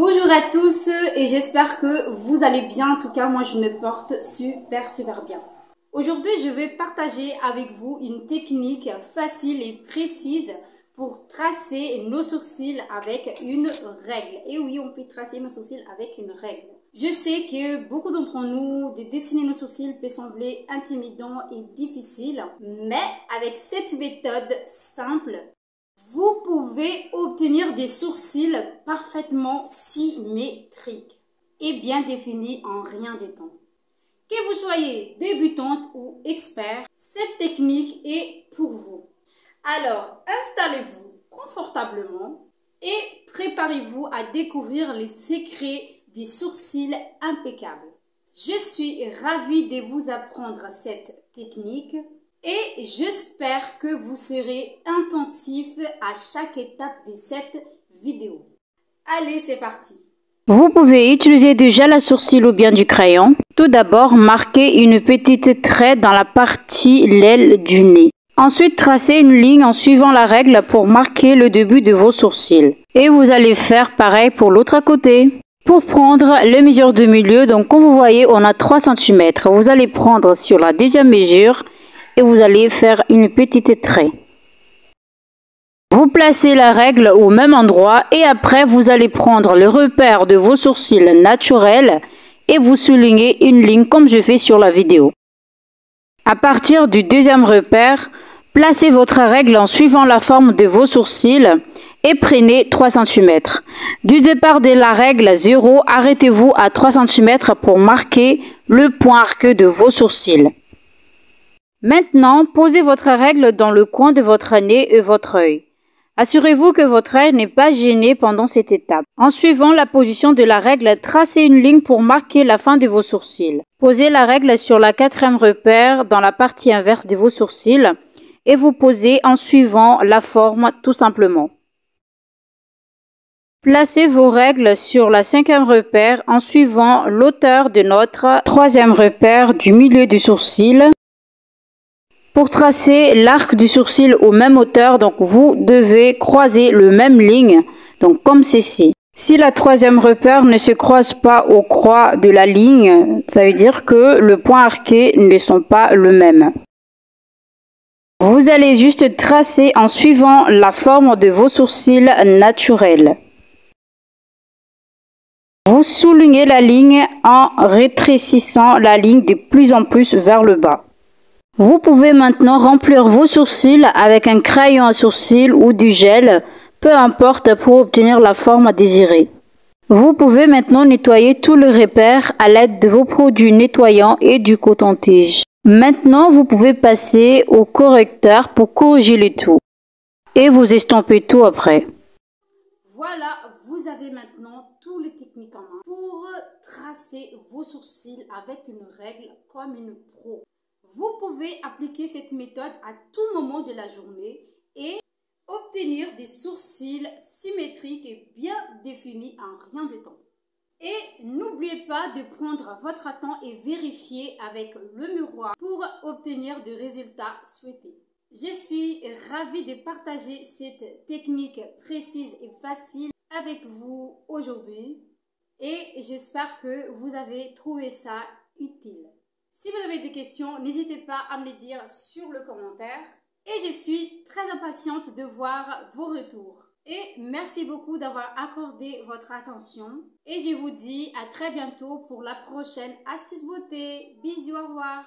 Bonjour à tous et j'espère que vous allez bien. En tout cas, moi je me porte super bien. Aujourd'hui, je vais partager avec vous une technique facile et précise pour tracer nos sourcils avec une règle. Et oui, on peut tracer nos sourcils avec une règle. Je sais que beaucoup d'entre nous, de dessiner nos sourcils peut sembler intimidant et difficile, mais avec cette méthode simple, vous pouvez obtenir des sourcils parfaitement symétriques et bien définis en rien de temps. Que vous soyez débutante ou expert, cette technique est pour vous. Alors, installez-vous confortablement et préparez-vous à découvrir les secrets des sourcils impeccables. Je suis ravie de vous apprendre cette technique et j'espère que vous serez attentif à chaque étape de cette vidéo. Allez, c'est parti! Vous pouvez utiliser du gel à sourcils ou bien du crayon. Tout d'abord, marquez une petite trait dans la partie l'aile du nez. Ensuite, tracez une ligne en suivant la règle pour marquer le début de vos sourcils. Et vous allez faire pareil pour l'autre côté. Pour prendre les mesures de milieu, donc comme vous voyez, on a 3 cm. Vous allez prendre sur la deuxième mesure et vous allez faire une petite trait. Vous placez la règle au même endroit et après vous allez prendre le repère de vos sourcils naturels et vous soulignez une ligne comme je fais sur la vidéo. À partir du deuxième repère, placez votre règle en suivant la forme de vos sourcils et prenez 3 cm. Du départ de la règle 0, arrêtez-vous à 3 cm pour marquer le point arqué de vos sourcils. Maintenant, posez votre règle dans le coin de votre nez et votre œil. Assurez-vous que votre œil n'est pas gêné pendant cette étape. En suivant la position de la règle, tracez une ligne pour marquer la fin de vos sourcils. Posez la règle sur la 4e repère dans la partie inverse de vos sourcils et vous posez en suivant la forme tout simplement. Placez vos règles sur la 5e repère en suivant l'auteur de notre 3e repère du milieu du sourcil. Pour tracer l'arc du sourcil aux mêmes hauteurs, donc vous devez croiser le même ligne, donc comme ceci. Si la 3e repère ne se croise pas aux croix de la ligne, ça veut dire que le point arqué ne sont pas le même. Vous allez juste tracer en suivant la forme de vos sourcils naturels. Vous soulignez la ligne en rétrécissant la ligne de plus en plus vers le bas. Vous pouvez maintenant remplir vos sourcils avec un crayon à sourcils ou du gel, peu importe, pour obtenir la forme désirée. Vous pouvez maintenant nettoyer tout le repère à l'aide de vos produits nettoyants et du coton-tige. Maintenant, vous pouvez passer au correcteur pour corriger le tout. Et vous estampez tout après. Voilà, vous avez maintenant toutes les techniques en main pour tracer vos sourcils avec une règle comme une pro. Vous pouvez appliquer cette méthode à tout moment de la journée et obtenir des sourcils symétriques et bien définis en rien de temps. Et n'oubliez pas de prendre votre temps et vérifier avec le miroir pour obtenir des résultats souhaités. Je suis ravie de partager cette technique précise et facile avec vous aujourd'hui et j'espère que vous avez trouvé ça utile. Si vous avez des questions, n'hésitez pas à me les dire sur le commentaire. Et je suis très impatiente de voir vos retours. Et merci beaucoup d'avoir accordé votre attention. Et je vous dis à très bientôt pour la prochaine astuce beauté. Bisous, au revoir.